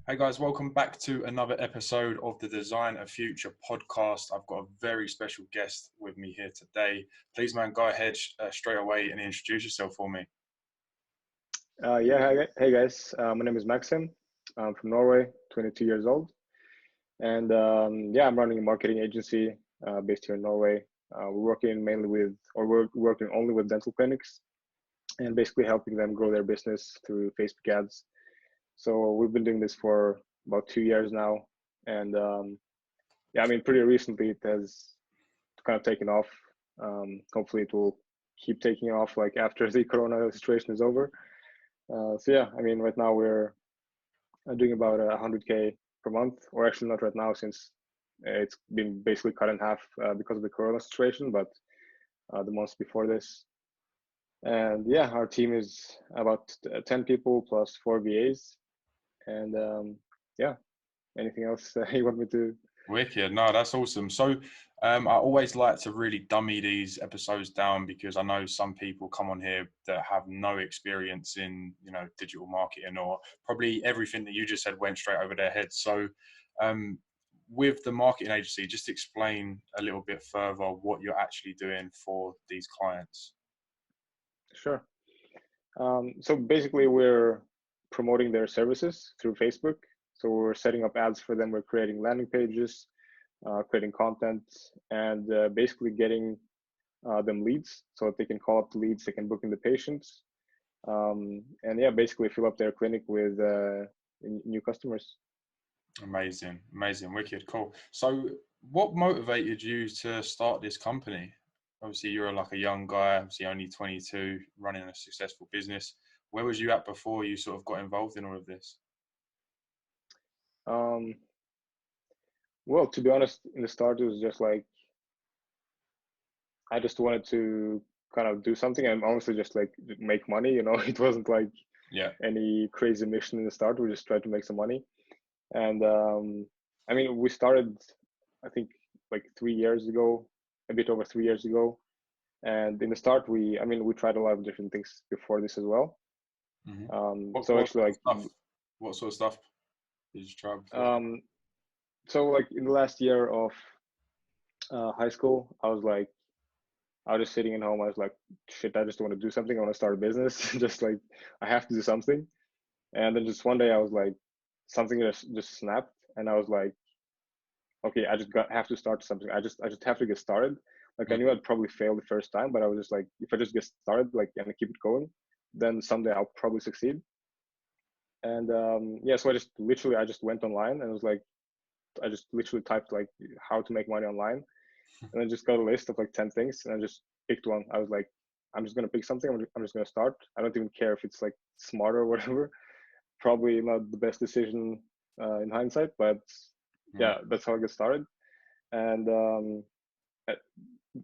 Hey guys, welcome back to another episode of the Design a Future podcast. I've got a very special guest with me here today. Please, man, go ahead straight away and introduce yourself for me. Hey guys, my name is Maxim. I'm from Norway, 22 years old, and I'm running a marketing agency based here in Norway. We're working only with dental clinics, and basically helping them grow their business through Facebook ads. So we've been doing this for about 2 years now, and pretty recently it has kind of taken off. Hopefully, it will keep taking off like after the Corona situation is over. Right now we're doing about 100K per month, or actually not right now since it's been basically cut in half because of the Corona situation, but the months before this. And yeah, our team is about 10 people plus 4 VAs. And anything else you want me to? Wicked. No, that's awesome. So I always like to really dummy these episodes down because I know some people come on here that have no experience in, digital marketing, or probably everything that you just said went straight over their heads. So with the marketing agency, just explain a little bit further what you're actually doing for these clients. Sure. So basically, we're promoting their services through Facebook. So we're setting up ads for them. We're creating landing pages, creating content, and basically getting them leads so that they can call up the leads, they can book in the patients, basically fill up their clinic with new customers. Amazing, wicked, cool. So what motivated you to start this company? Obviously, you're like a young guy, obviously only 22, running a successful business. Where was you at before you sort of got involved in all of this? Um, well, to be honest, in the start, it was just like I just wanted to kind of do something and honestly just like make money. It wasn't like Yeah. any crazy mission in the start. We just tried to make some money. And we started, I think, like 3 years ago, a bit over 3 years ago. And in the start, we tried a lot of different things before this as well. What, So what actually, sort of like, stuff? What sort of stuff did you try before? so like in the last year of high school, I was just sitting at home. I was like, shit, I just want to do something. I want to start a business. Just like, I have to do something. And then just one day, I was like, something just snapped, and I was like, okay, have to start something. I just have to get started. Like I Mm. knew I'd probably fail the first time, but I was just like, if I just get started, like, and I keep it going, then someday I'll probably succeed. And so I just went online and was like, I just literally typed like how to make money online, and I just got a list of like 10 things, and I just picked one. I was like, I'm just gonna pick something. I'm just gonna start. I don't even care if it's like smart or whatever. Probably not the best decision in hindsight, but Mm. yeah, that's how I got started. And uh,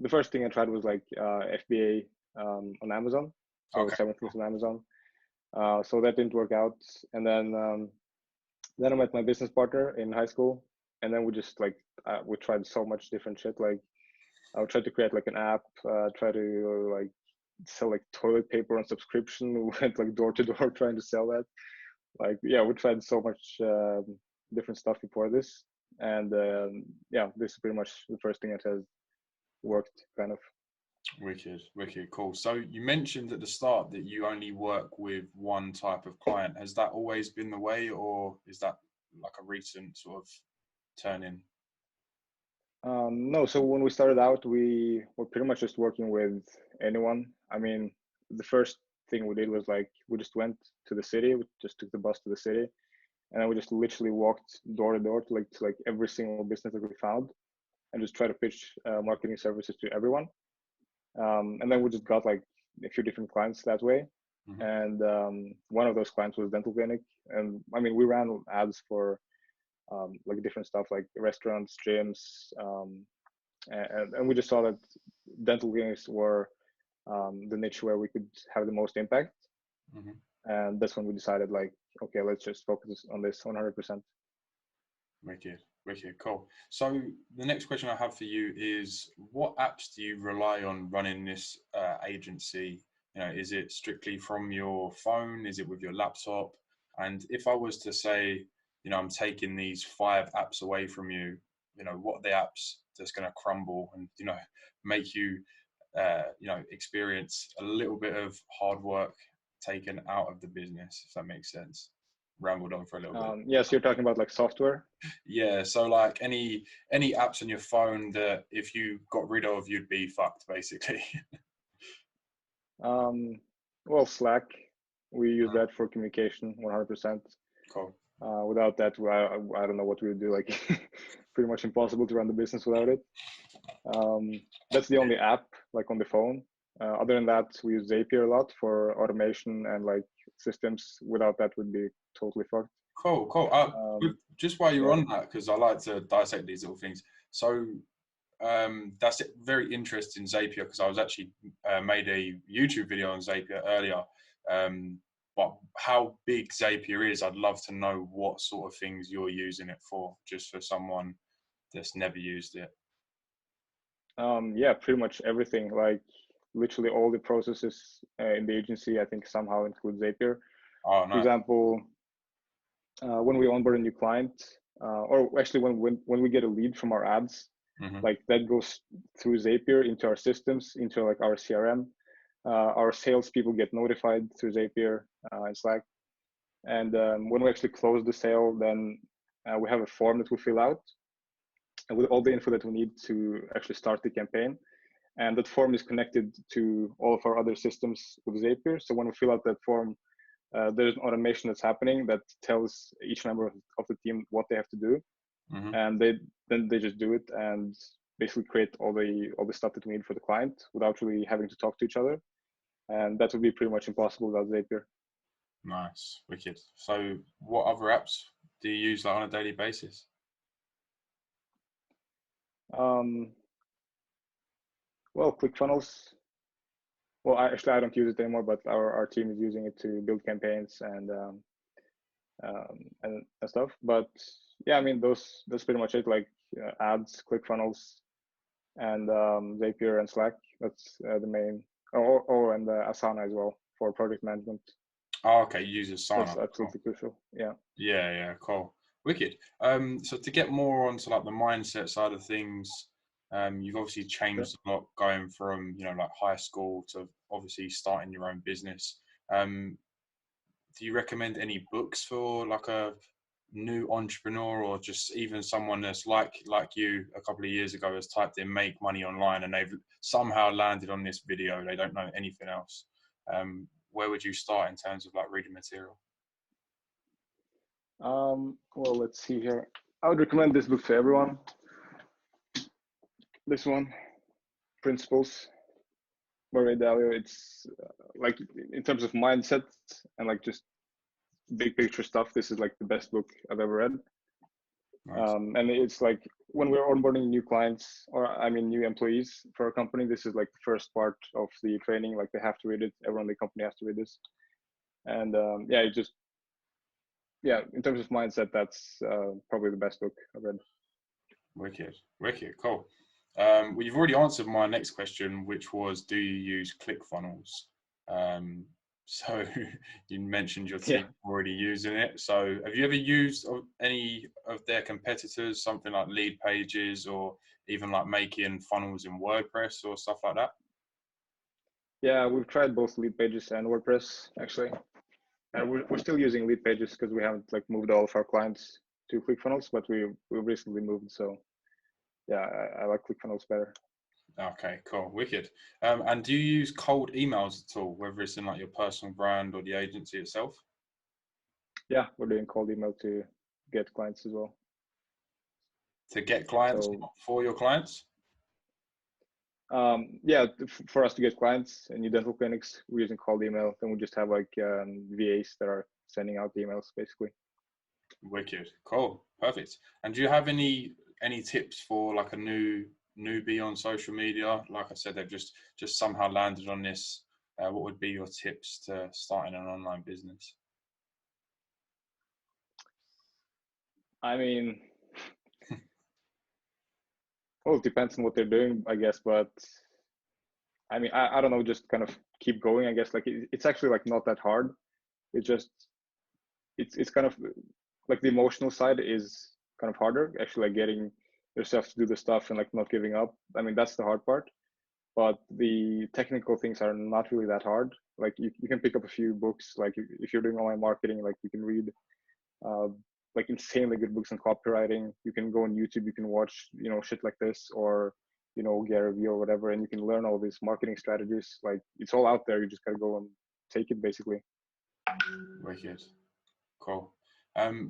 the first thing I tried was like FBA on Amazon, so Okay. 7 things on Amazon. So that didn't work out, and then I met my business partner in high school, and then we just like we tried so much different shit. Like I would try to create like an app, try to like sell like toilet paper on subscription. We went like door to door trying to sell that. Like yeah, we tried so much different stuff before this, and this is pretty much the first thing that has worked kind of. Wicked, cool. So you mentioned at the start that you only work with one type of client. Has that always been the way, or is that like a recent sort of turn in? No, so when we started out, we were pretty much just working with anyone. I mean, the first thing we did was like we just went to the city, we just took the bus to the city, and then we just literally walked door to door to like every single business that we found, and just try to pitch marketing services to everyone. And then we just got like a few different clients that way. Mm-hmm. And one of those clients was dental clinic, and I mean we ran ads for like different stuff like restaurants, gyms, and we just saw that dental clinics were the niche where we could have the most impact. Mm-hmm. And that's when we decided like, okay, let's just focus on this 100%. Wicked, cool. So the next question I have for you is, what apps do you rely on running this agency? Is it strictly from your phone? Is it with your laptop? And if I was to say, you know, I'm taking these 5 apps away from you, you know, what are the apps that's going to crumble and, you know, make you, you know, experience a little bit of hard work taken out of the business, if that makes sense. Rambled on for a little bit. Yes, you're talking about like software. Yeah, so like any apps on your phone that if you got rid of, you'd be fucked, basically. Well, Slack, we use that for communication 100%. Cool. Without that, I don't know what we would do. Like, pretty much impossible to run the business without it. That's the only app like on the phone. Other than that, we use Zapier a lot for automation and like systems. Without that, would be totally fucked. Cool. Just while you're Yeah. on that, because I like to dissect these little things. So that's very interesting, Zapier, because I was actually made a YouTube video on Zapier earlier. But how big Zapier is, I'd love to know what sort of things you're using it for, just for someone that's never used it. Yeah, pretty much everything. Like literally all the processes in the agency, I think somehow include Zapier. Oh, For no. example, when we onboard a new client, or actually when we get a lead from our ads, like that goes through Zapier into our systems, into like our CRM. Our salespeople get notified through Zapier and Slack. And when we actually close the sale, then we have a form that we fill out with all the info that we need to actually start the campaign. And that form is connected to all of our other systems with Zapier. So when we fill out that form, there's an automation that's happening that tells each member of the team what they have to do, and they just do it and basically create all the stuff that we need for the client without really having to talk to each other. And that would be pretty much impossible without Zapier. Nice, wicked. So, what other apps do you use like on a daily basis? Well, ClickFunnels. Well, I don't use it anymore, but our team is using it to build campaigns and stuff. But yeah, I mean that's pretty much it. Like ads, ClickFunnels, and Zapier and Slack. That's the main. Oh, and Asana as well for project management. Oh, okay, you use Asana. That's absolutely crucial. Yeah. Yeah, cool. Wicked. So to get more onto like the mindset side of things, you've obviously changed a lot going from, you know, like high school to obviously starting your own business. Do you recommend any books for like a new entrepreneur, or just even someone that's like you a couple of years ago has typed in make money online and they've somehow landed on this video, they don't know anything else? Where would you start in terms of like reading material? Well, let's see here. I would recommend this book to everyone. This one, Principles by Ray Dalio. It's like in terms of mindset and like just big picture stuff, this is like the best book I've ever read. Nice. And it's like when we're onboarding new clients, or I mean new employees for a company, this is like the first part of the training. Like they have to read it. Everyone in the company has to read this. And yeah, it just in terms of mindset, that's probably the best book I've read. Wicked, cool. Well, you've already answered my next question, which was, do you use ClickFunnels? So you mentioned your team already using it. So have you ever used any of their competitors, something like Lead Pages, or even like making funnels in WordPress or stuff like that? Yeah, we've tried both Lead Pages and WordPress actually. And we're still using Lead Pages because we haven't like moved all of our clients to ClickFunnels, but we recently moved. So yeah, I like ClickFunnels better. Okay, cool, wicked. And do you use cold emails at all, whether it's in like your personal brand or the agency itself? Yeah, we're doing cold email to get clients as well. To get clients, So, not for your clients? yeah, for us to get clients in new dental clinics, we're using cold email. Then we just have like VAs that are sending out the emails basically. Wicked, cool, perfect. And do you have any tips for like a newbie on social media? Like I said, they've just somehow landed on this. What would be your tips to starting an online business? I mean, well, it depends on what they're doing, I guess. But I mean, I don't know, just kind of keep going, I guess. Like it's actually like not that hard. It's just it's kind of like the emotional side is kind of harder, actually, like getting yourself to do the stuff and like not giving up. I mean, that's the hard part, but the technical things are not really that hard. Like you can pick up a few books, like if you're doing online marketing, like you can read uh, like insanely good books on copywriting. You can go on YouTube, you can watch, you know, shit like this, or you know, Gary Vee or whatever, and you can learn all these marketing strategies. Like it's all out there. You just gotta go and take it, basically. Wicked. Cool.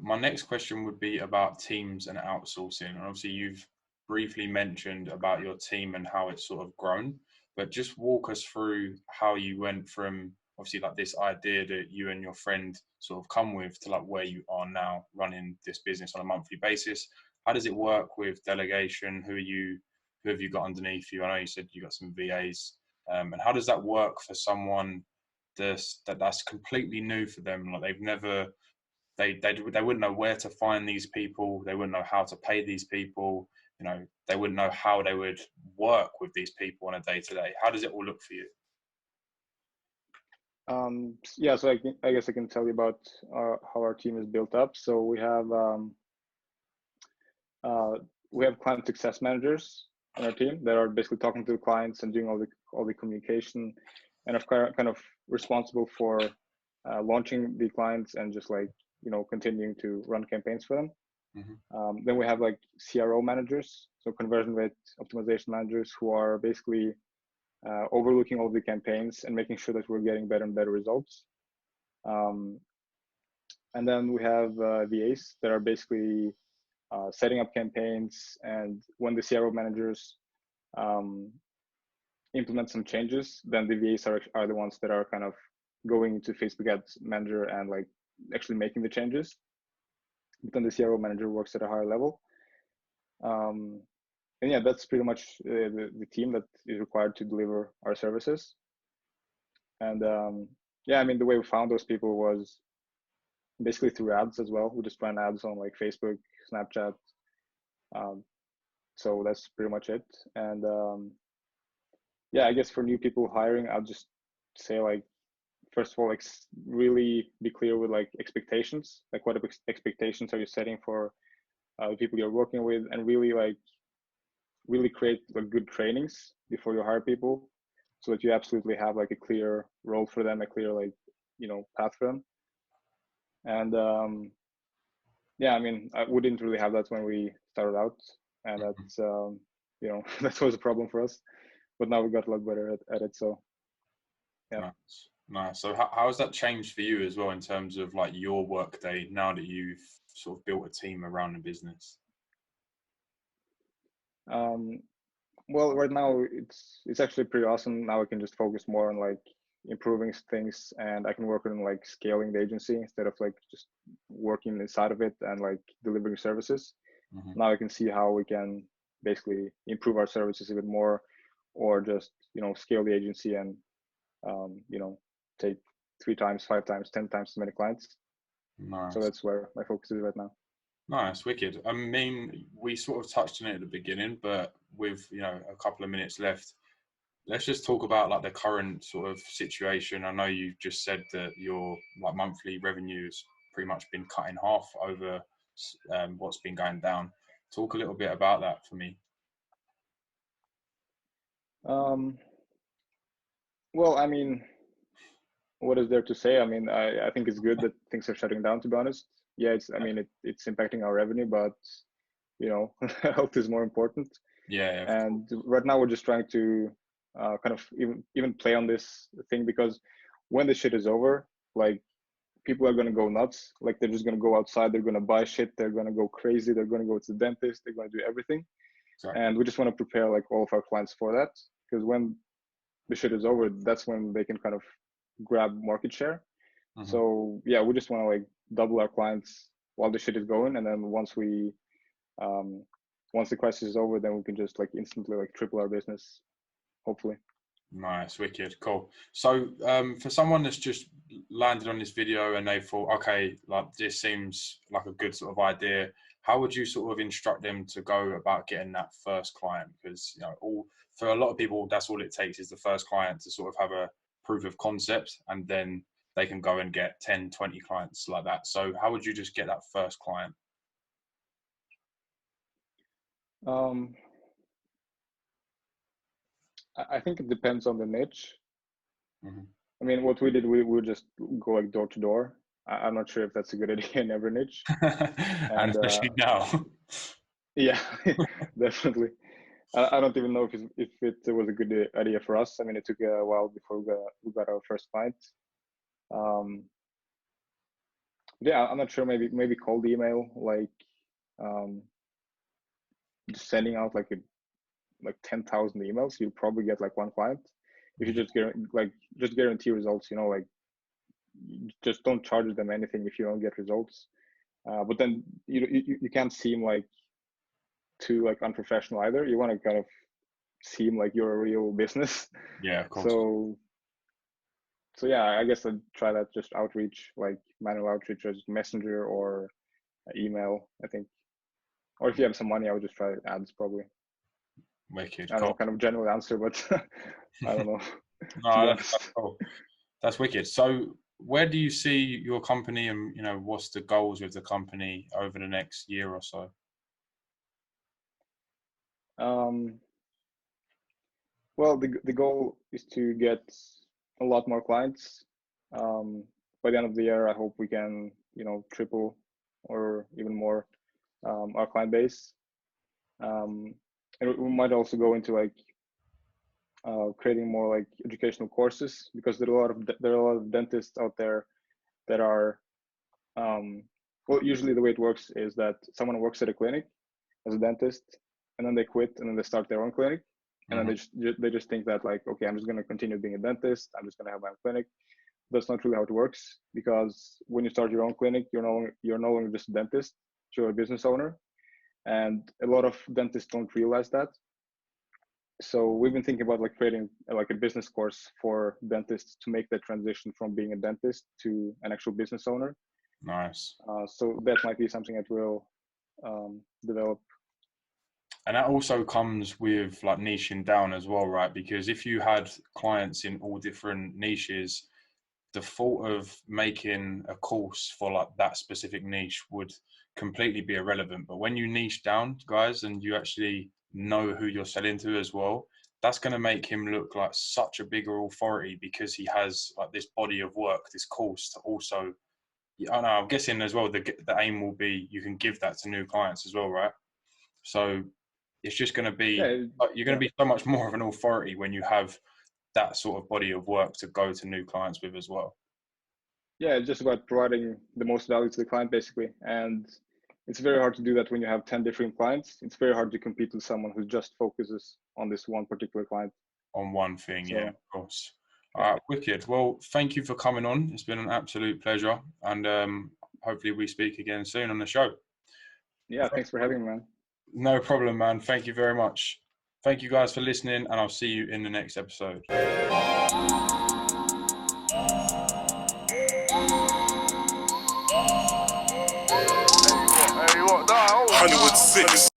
My next question would be about teams and outsourcing. And obviously, you've briefly mentioned about your team and how it's sort of grown, but just walk us through how you went from obviously like this idea that you and your friend sort of come with to like where you are now running this business on a monthly basis. How does it work with delegation? Who have you got underneath you? I know you said you got some VAs. And how does that work for someone that's completely new for them? Like they've never they wouldn't know where to find these people. They wouldn't know how to pay these people. You know, they wouldn't know how they would work with these people on a day to day. How does it all look for you? Yeah, so I guess I can tell you about how our team is built up. So uh, we have client success managers in our team that are basically talking to the clients and doing all the communication, and are kind of responsible for launching the clients and just like, you know, continuing to run campaigns for them. Then we have like CRO managers, so conversion rate optimization managers, who are basically overlooking all the campaigns and making sure that we're getting better and better results. And then we have VAs that are basically setting up campaigns, and when the CRO managers um, implement some changes, then the VAs are the ones that are kind of going into Facebook Ads Manager and like actually making the changes. But then the CRO manager works at a higher level. And yeah, that's pretty much the team that is required to deliver our services. And yeah, I mean, the way we found those people was basically through ads as well. We just ran ads on like Facebook, Snapchat. So that's pretty much it. And yeah, I guess for new people hiring, I'll just say like, first of all, like really be clear with like expectations, like what expectations are you setting for the people you're working with, and really create like good trainings before you hire people, so that you absolutely have like a clear role for them, a clear like, you know, path for them. And yeah, I mean, we didn't really have that when we started out, and that's you know, that was a problem for us, but now we got a lot better at it. So yeah. Nice. So how has that changed for you as well in terms of like your work day now that you've sort of built a team around the business? Well, right now it's actually pretty awesome. Now I can just focus more on like improving things, and I can work on like scaling the agency instead of like just working inside of it and like delivering services. Now I can see how we can basically improve our services a bit more, or just, you know, scale the agency and you know, take 3 times, 5 times, 10 times as many clients. So Nice. that's where my focus is right now. Nice, wicked. I mean, we sort of touched on it at the beginning, but with, you know, a couple of minutes left, let's just talk about like the current sort of situation. I know you just said that your like monthly revenue's pretty much been cut in half over what's been going down. Talk a little bit about that for me. Um, well, I mean, what is there to say? I mean, I think it's good that things are shutting down, to be honest. Yeah, I mean, it's impacting our revenue, but you know, health is more important. Yeah, of course. And right now we're just trying to kind of even play on this thing, because when the shit is over, like people are gonna go nuts. Like they're just gonna go outside, they're gonna buy shit, they're gonna go crazy, they're gonna go to the dentist, they're gonna do everything. Exactly. And we just want to prepare like all of our clients for that, because when the shit is over, that's when they can kind of grab market share. So yeah, we just want to like double our clients while the shit is going, and then um, once the crisis is over, then we can just like instantly like triple our business, hopefully. Nice, wicked, cool. So, for someone that's just landed on this video and they thought, okay, like this seems like a good sort of idea, how would you sort of instruct them to go about getting that first client? Because, you know, for a lot of people, that's all it takes is the first client to sort of have a proof of concept, and then they can go and get 10, 20 clients like that. So how would you just get that first client? I think it depends on the niche. Mm-hmm. I mean, what we did, we would just go like door to door. I'm not sure if that's a good idea in every niche. And And especially now. yeah, definitely. I don't even know if it was a good idea for us. I mean, it took a while before we got our first client. Yeah, I'm not sure. Maybe cold email, like just sending out like 10,000 emails. You'll probably get like one client. If you just guarantee results, like just don't charge them anything if you don't get results. But then you can't seem like too like unprofessional either. You want to kind of seem like you're a real business. Yeah, of course. So yeah, I guess I'd try that, just outreach, like manual outreach, or just messenger or email, I think. Or if you have some money, I would just try ads probably. Wicked. I don't know, Cool. kind of general answer, but I don't know. No, that's cool. That's wicked. So where do you see your company, and what's the goals with the company over the next year or so? Well, the goal is to get a lot more clients. By the end of the year, I hope we can, triple or even more our client base. And we might also go into like creating more like educational courses, because there are a lot of dentists out there that are well, usually the way it works is that someone works at a clinic as a dentist, and then they quit, and then they start their own clinic, and then they just think that like, okay, I'm just going to continue being a dentist, I'm just going to have my own clinic. That's not really how it works, because when you start your own clinic, you're no longer just a dentist, you're a business owner, and a lot of dentists don't realize that. So we've been thinking about like creating like a business course for dentists to make that transition from being a dentist to an actual business owner. Nice. So that might be something that we'll develop. And that also comes with like niching down as well, right? Because if you had clients in all different niches, the thought of making a course for like that specific niche would completely be irrelevant. But when you niche down, guys, and you actually know who you're selling to as well, that's going to make him look like such a bigger authority, because he has like this body of work, this course to also, I don't know, I'm guessing as well, the aim will be you can give that to new clients as well, right? So it's just going to be, you're going to be so much more of an authority when you have that sort of body of work to go to new clients with as well. Yeah, it's just about providing the most value to the client, basically. And it's very hard to do that when you have 10 different clients. It's very hard to compete with someone who just focuses on this one particular client. On one thing, So, yeah, of course. All right, wicked. Well, thank you for coming on. It's been an absolute pleasure. And hopefully we speak again soon on the show. Yeah, thanks for having me, man. No problem, man. Thank you very much. Thank you guys for listening, and I'll see you in the next episode. Hollywood 6.